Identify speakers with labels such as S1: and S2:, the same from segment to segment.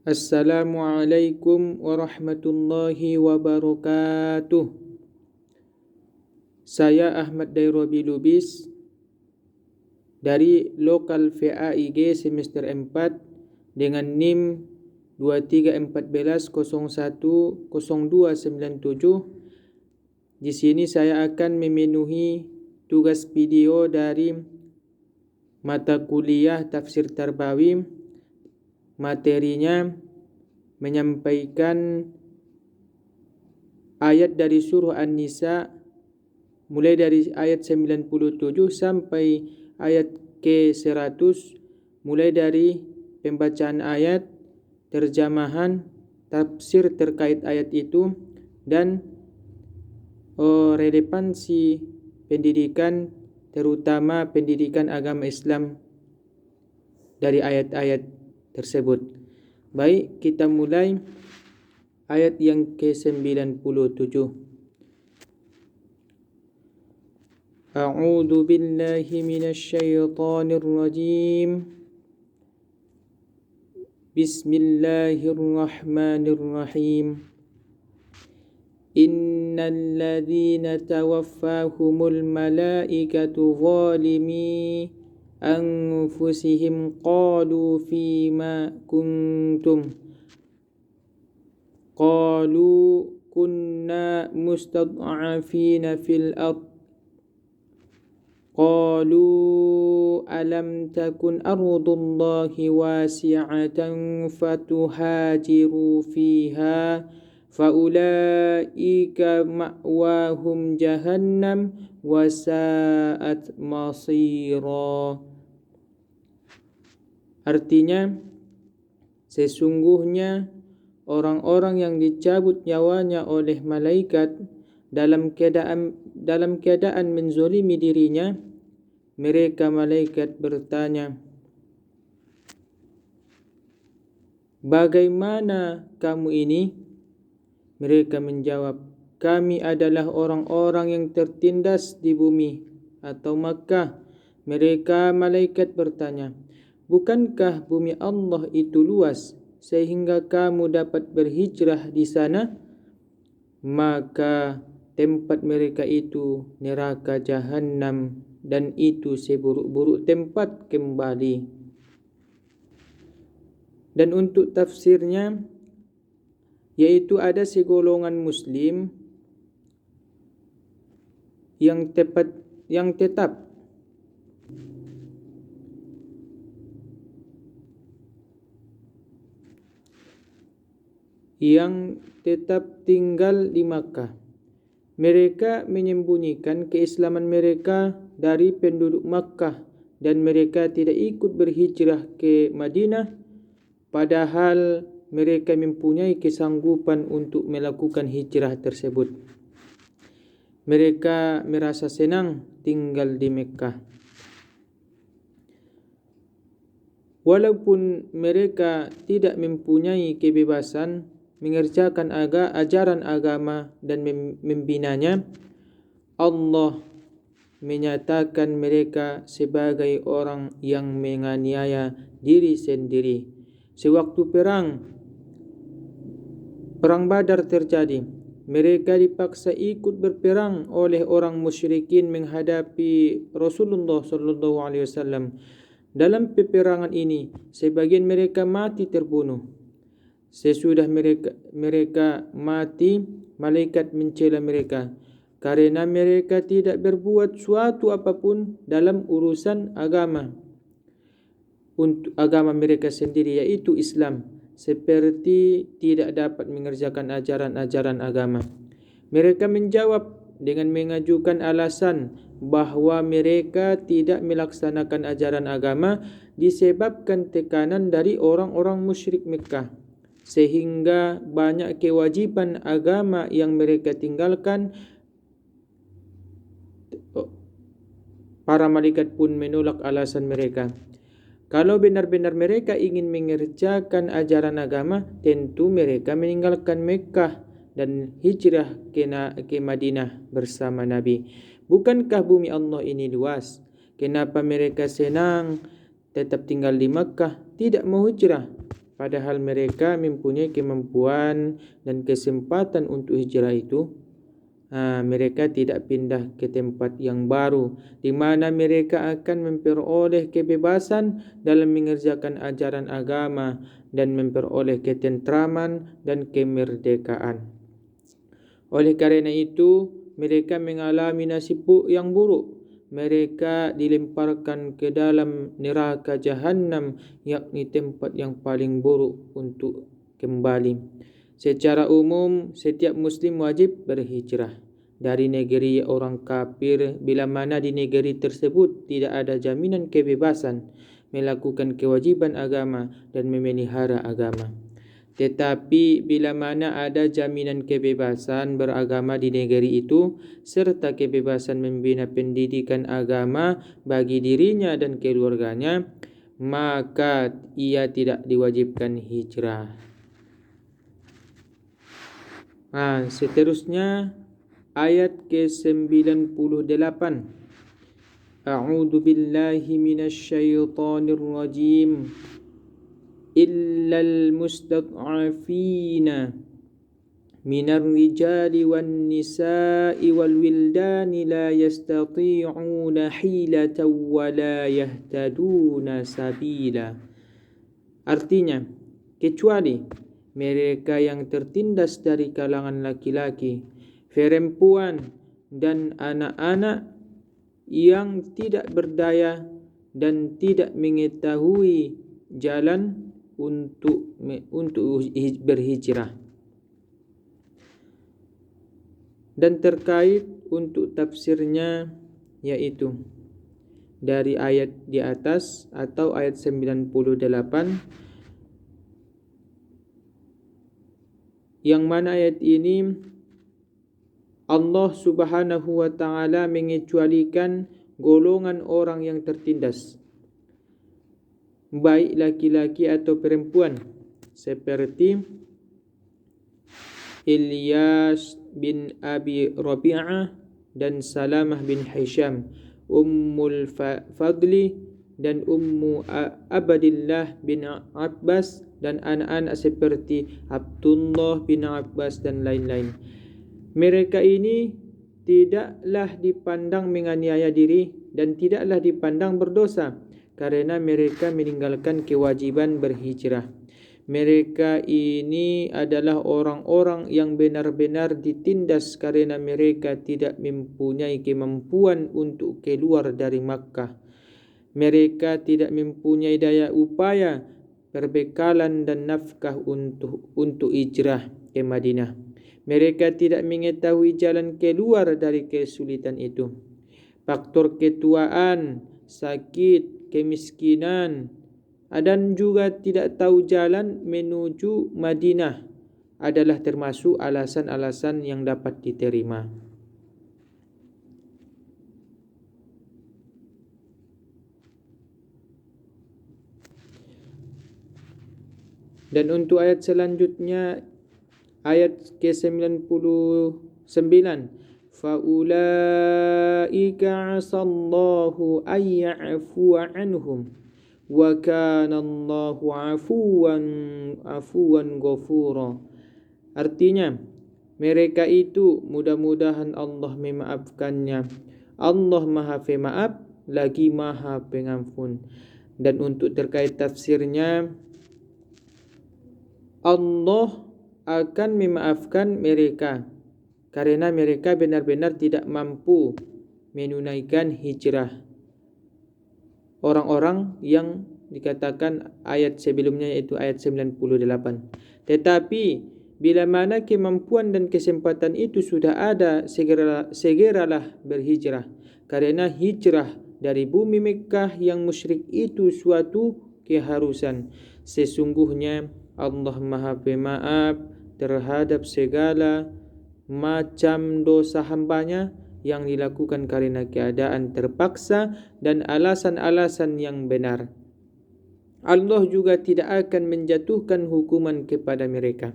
S1: Assalamualaikum warahmatullahi wabarakatuh. Saya Ahmad Dairobi Lubis dari Lokal VAIG semester 4 dengan NIM 2314010297. Di sini saya akan memenuhi tugas video dari mata kuliah Tafsir Tarbawi. Materinya menyampaikan ayat dari surah An-Nisa mulai dari ayat 97 sampai ayat ke-100, mulai dari pembacaan ayat, terjemahan, tafsir terkait ayat itu, dan relevansi pendidikan, terutama pendidikan agama Islam dari ayat-ayat tersebut. Baik, kita mulai ayat yang ke-97. A'udzu billahi minasy syaithanir rajim. Bismillahirrahmanirrahim. Innal ladzina tawaffahumul malaikatu zalimi anfusihim qalu fima kuntum qalu kunna mustad'afina fil ard qalu alam takun ardullahi wasi'atan fatuhajiru fiha faulaika ma'wahum jahannam wasa'at masira. Artinya, sesungguhnya orang-orang yang dicabut nyawanya oleh malaikat dalam keadaan menzolimi dirinya, mereka malaikat bertanya, "Bagaimana kamu ini?" Mereka menjawab, "Kami adalah orang-orang yang tertindas di bumi atau Makkah." Mereka malaikat bertanya, "Bukankah bumi Allah itu luas sehingga kamu dapat berhijrah di sana?" Maka tempat mereka itu neraka Jahannam, dan itu seburuk-buruk tempat kembali. Dan untuk tafsirnya, yaitu ada segolongan muslim yang tetap tinggal di Makkah. Mereka menyembunyikan keislaman mereka dari penduduk Makkah dan mereka tidak ikut berhijrah ke Madinah, padahal mereka mempunyai kesanggupan untuk melakukan hijrah tersebut. Mereka merasa senang tinggal di Mekah. Walaupun mereka tidak mempunyai kebebasan mengerjakan ajaran agama dan membinanya, Allah menyatakan mereka sebagai orang yang menganiaya diri sendiri. Sewaktu perang Badar terjadi, mereka dipaksa ikut berperang oleh orang musyrikin menghadapi Rasulullah SAW. Dalam peperangan ini, sebagian mereka mati terbunuh. Sesudah mereka mati, malaikat mencela mereka karena mereka tidak berbuat suatu apapun dalam urusan agama untuk agama mereka sendiri, yaitu Islam, seperti tidak dapat mengerjakan ajaran-ajaran agama. Mereka menjawab dengan mengajukan alasan bahwa mereka tidak melaksanakan ajaran agama disebabkan tekanan dari orang-orang musyrik Mekah, sehingga banyak kewajiban agama yang mereka tinggalkan. Para malaikat pun menolak alasan mereka. Kalau benar-benar mereka ingin mengerjakan ajaran agama, tentu mereka meninggalkan Mekah dan hijrah ke Madinah bersama Nabi. Bukankah bumi Allah ini luas? Kenapa mereka senang tetap tinggal di Mekah, tidak mau hijrah? padahal mereka mempunyai kemampuan dan kesempatan untuk hijrah itu, mereka tidak pindah ke tempat yang baru di mana mereka akan memperoleh kebebasan dalam mengerjakan ajaran agama dan memperoleh ketentraman dan kemerdekaan. Oleh karena itu, mereka mengalami nasib yang buruk. Mereka dilemparkan ke dalam neraka Jahannam, yakni tempat yang paling buruk untuk kembali. Secara umum, setiap Muslim wajib berhijrah dari negeri orang kafir bila mana di negeri tersebut tidak ada jaminan kebebasan melakukan kewajiban agama dan memelihara agama. Tetapi bila mana ada jaminan kebebasan beragama di negeri itu serta kebebasan membina pendidikan agama bagi dirinya dan keluarganya, maka ia tidak diwajibkan hijrah. Seterusnya ayat ke-98. A'udzu billahi minasyaitonir rajim. Illal mustad'afina minar rijali wan nisa'i wal wildani la yastati'una hilatan wa la yahtaduna sabila. Artinya, kecuali mereka yang tertindas dari kalangan laki-laki, perempuan dan anak-anak yang tidak berdaya dan tidak mengetahui jalan untuk berhijrah. Dan terkait untuk tafsirnya, yaitu dari ayat di atas atau ayat 98, yang mana ayat ini Allah Subhanahu wa ta'ala mengecualikan golongan orang yang tertindas, baik laki-laki atau perempuan, seperti Ilyas bin Abi Rabi'ah dan Salamah bin Hisham, Ummul Fadli dan Ummu Abdillah bin Abbas, dan anak-anak seperti Abdullah bin Abbas dan lain-lain. Mereka ini tidaklah dipandang menganiaya diri dan tidaklah dipandang berdosa karena mereka meninggalkan kewajiban berhijrah. Mereka ini adalah orang-orang yang benar-benar ditindas karena mereka tidak mempunyai kemampuan untuk keluar dari Makkah. Mereka tidak mempunyai daya upaya, perbekalan dan nafkah untuk hijrah ke Madinah. Mereka tidak mengetahui jalan keluar dari kesulitan itu. Faktor ketuaan, sakit, kemiskinan, dan juga tidak tahu jalan menuju Madinah adalah termasuk alasan-alasan yang dapat diterima. Dan untuk ayat selanjutnya, ayat ke-99, faulaika asallahu ayya'fuwa anhum wa kana Allahu afuwan ghafura. Artinya, mereka itu mudah-mudahan Allah memaafkannya. Allah Maha Pemaaf lagi Maha Pengampun. Dan untuk terkait tafsirnya, Allah akan memaafkan mereka karena mereka benar-benar tidak mampu menunaikan hijrah. Orang-orang yang dikatakan ayat sebelumnya, yaitu ayat 98. Tetapi bila mana kemampuan dan kesempatan itu sudah ada, segeralah berhijrah, karena hijrah dari bumi Mekkah yang musyrik itu suatu keharusan. Sesungguhnya Allah Maha Pemaaf terhadap segala macam dosa hambanya yang dilakukan karena keadaan terpaksa dan alasan-alasan yang benar. Allah juga tidak akan menjatuhkan hukuman kepada mereka.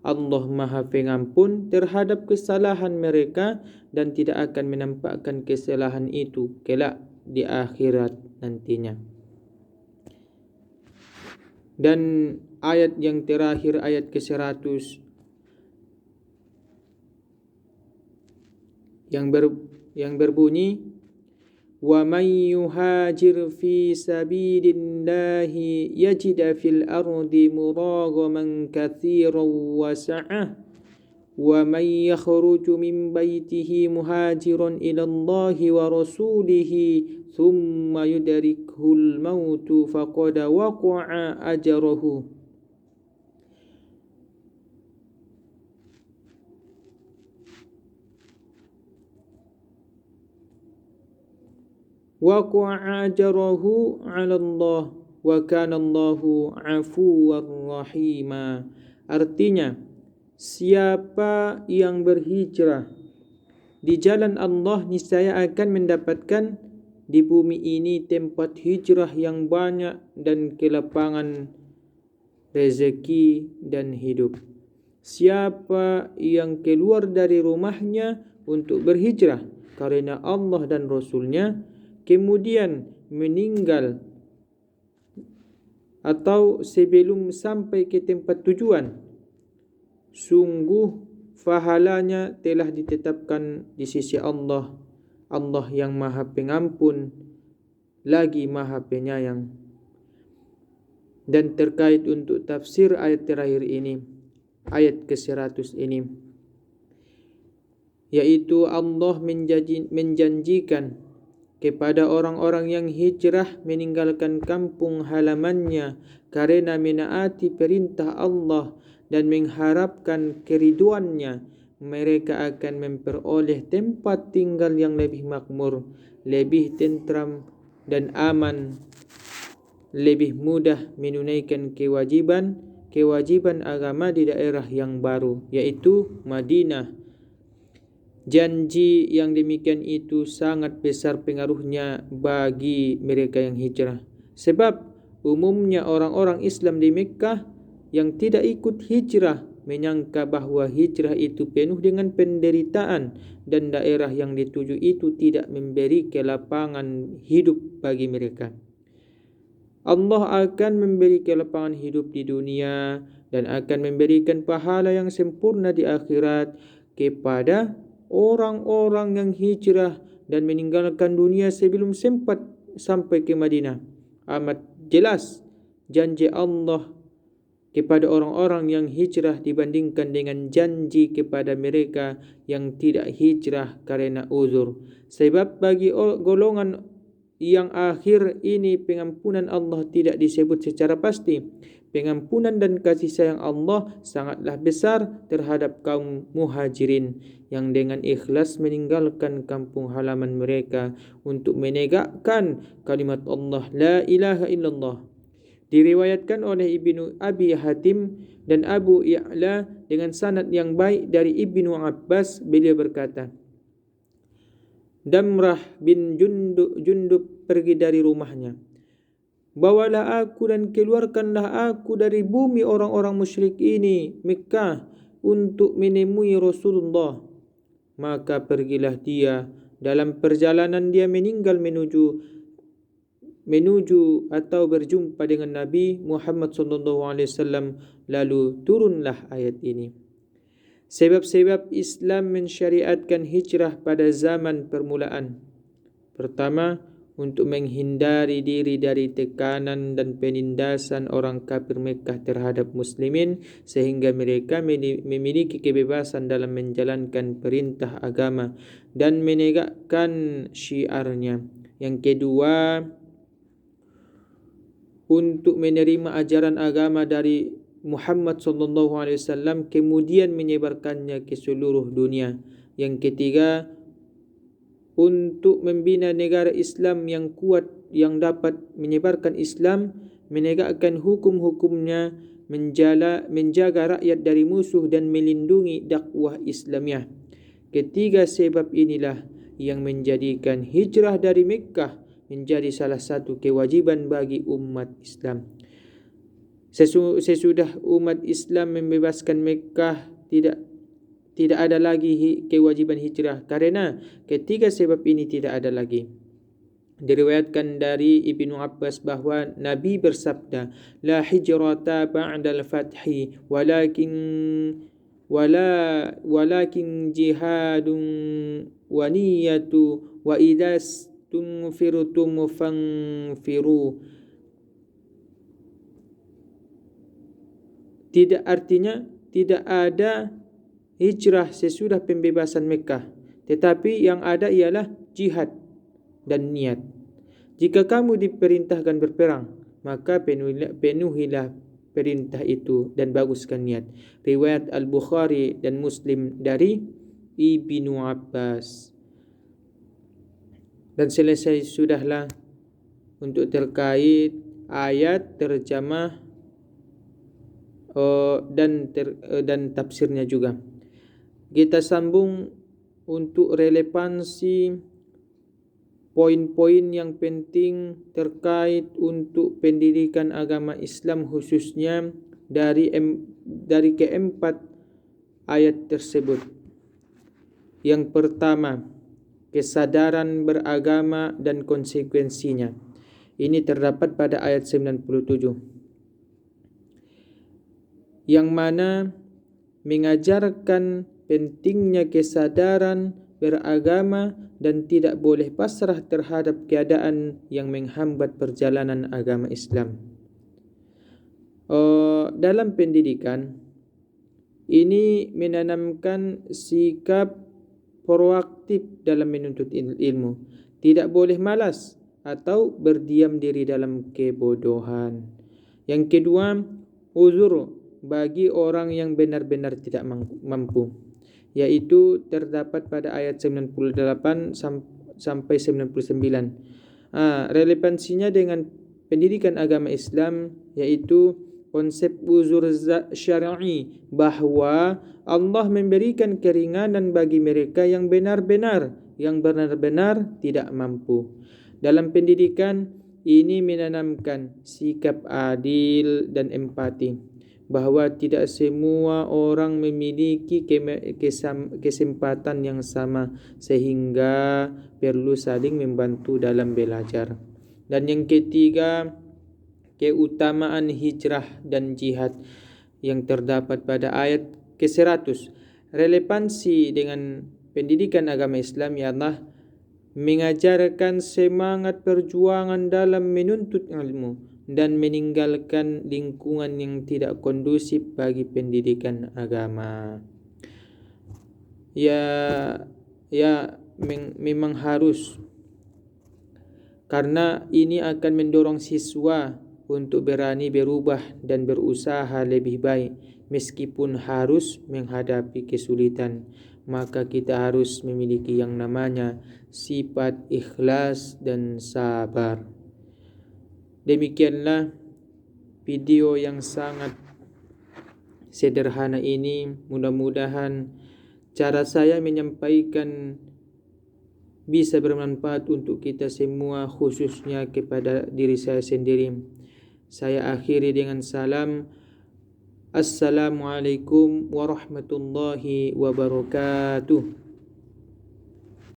S1: Allah Maha Pengampun terhadap kesalahan mereka dan tidak akan menampakkan kesalahan itu kelak di akhirat nantinya. Dan ayat yang terakhir, ayat ke-100 yang berbunyi, wa man yuhajir fi sabilillahi yajid fil ardi muragaman katsiran wa sa'ah wa man yakhruju min baitihi muhajiran ila Allahi wa rasulihi thumma yudrikuhul mautu faqad waqa'a ajruhu. Waqa'a ajruhu 'ala Allah wa kana Allahu 'afuwan rahima. Artinya, siapa yang berhijrah di jalan Allah niscaya akan mendapatkan di bumi ini tempat hijrah yang banyak dan kelapangan rezeki dan hidup. Siapa yang keluar dari rumahnya untuk berhijrah karena Allah dan Rasulnya, kemudian meninggal atau sebelum sampai ke tempat tujuan, sungguh pahalanya telah ditetapkan di sisi Allah, Allah yang Maha Pengampun lagi Maha Penyayang. Dan terkait untuk tafsir ayat terakhir ini, ayat ke-100 ini, yaitu Allah menjanjikan kepada orang-orang yang hijrah meninggalkan kampung halamannya karena menaati perintah Allah dan mengharapkan keriduannya, mereka akan memperoleh tempat tinggal yang lebih makmur, lebih tentram dan aman, lebih mudah menunaikan kewajiban agama di daerah yang baru, yaitu Madinah. Janji yang demikian itu sangat besar pengaruhnya bagi mereka yang hijrah. Sebab umumnya orang-orang Islam di Mekah yang tidak ikut hijrah menyangka bahawa hijrah itu penuh dengan penderitaan dan daerah yang dituju itu tidak memberi kelapangan hidup bagi mereka. Allah akan memberi kelapangan hidup di dunia dan akan memberikan pahala yang sempurna di akhirat kepada orang-orang yang hijrah dan meninggalkan dunia sebelum sempat sampai ke Madinah. Amat jelas janji Allah kepada orang-orang yang hijrah dibandingkan dengan janji kepada mereka yang tidak hijrah karena uzur. Sebab bagi golongan yang akhir ini pengampunan Allah tidak disebut secara pasti. Pengampunan dan kasih sayang Allah sangatlah besar terhadap kaum muhajirin yang dengan ikhlas meninggalkan kampung halaman mereka untuk menegakkan kalimat Allah la ilaha illallah. Diriwayatkan oleh Ibnu Abi Hatim dan Abu Ya'la dengan sanad yang baik dari Ibnu Abbas, beliau berkata, Damrah bin Jundub pergi dari rumahnya. Bawalah aku dan keluarkanlah aku dari bumi orang-orang musyrik ini, Mekah, untuk menemui Rasulullah. Maka pergilah dia. Dalam perjalanan dia meninggal menuju atau berjumpa dengan Nabi Muhammad SAW. Lalu turunlah ayat ini. Sebab-sebab Islam mensyariatkan hijrah pada zaman permulaan. Pertama, untuk menghindari diri dari tekanan dan penindasan orang kafir Mekah terhadap muslimin sehingga mereka memiliki kebebasan dalam menjalankan perintah agama dan menegakkan syiarnya. Yang kedua, untuk menerima ajaran agama dari Muhammad SAW kemudian menyebarkannya ke seluruh dunia. Yang ketiga, untuk membina negara Islam yang kuat yang dapat menyebarkan Islam, menegakkan hukum-hukumnya, menjaga rakyat dari musuh dan melindungi dakwah Islamiah. Ketiga sebab inilah yang menjadikan hijrah dari Mekah menjadi salah satu kewajiban bagi umat Islam. Sesudah umat Islam membebaskan Mekah, tidak ada lagi kewajiban hijrah karena ketiga sebab ini tidak ada lagi. Diriwayatkan dari Ibnu Abbas bahawa Nabi bersabda, la hijrata ba'dal fathi walakin jihadun wa niyatu wa idas tunfirtum fanfiru. Tidak ada hijrah sesudah pembebasan Mekah, tetapi yang ada ialah jihad dan niat. Jika kamu diperintahkan berperang, maka penuhilah perintah itu dan baguskan niat. Riwayat Al-Bukhari dan Muslim dari Ibnu Abbas. Dan selesai sudahlah untuk terkait ayat, terjemah dan tafsirnya juga. Kita sambung untuk relevansi poin-poin yang penting terkait untuk pendidikan agama Islam, khususnya dari keempat ayat tersebut. Yang pertama, kesadaran beragama dan konsekuensinya. Ini terdapat pada ayat 97, yang mana mengajarkan pentingnya kesadaran beragama dan tidak boleh pasrah terhadap keadaan yang menghambat perjalanan agama Islam. Dalam pendidikan ini menanamkan sikap proaktif dalam menuntut ilmu. Tidak boleh malas atau berdiam diri dalam kebodohan. Yang kedua, uzur bagi orang yang benar-benar tidak mampu, yaitu terdapat pada ayat 98 sampai 99. Relevansinya dengan pendidikan agama Islam, yaitu konsep uzur syar'i, bahawa Allah memberikan keringanan bagi mereka yang benar-benar tidak mampu. Dalam pendidikan ini menanamkan sikap adil dan empati, bahawa tidak semua orang memiliki kesempatan yang sama, sehingga perlu saling membantu dalam belajar. Dan yang ketiga, keutamaan hijrah dan jihad yang terdapat pada ayat ke-100. Relevansi dengan pendidikan agama Islam ialah mengajarkan semangat perjuangan dalam menuntut ilmu dan meninggalkan lingkungan yang tidak kondusif bagi pendidikan agama. Memang harus, karena ini akan mendorong siswa untuk berani berubah dan berusaha lebih baik meskipun harus menghadapi kesulitan. Maka kita harus memiliki yang namanya sifat ikhlas dan sabar. Demikianlah video yang sangat sederhana ini. Mudah-mudahan cara saya menyampaikan bisa bermanfaat untuk kita semua, khususnya kepada diri saya sendiri. Saya akhiri dengan salam. Assalamualaikum warahmatullahi wabarakatuh.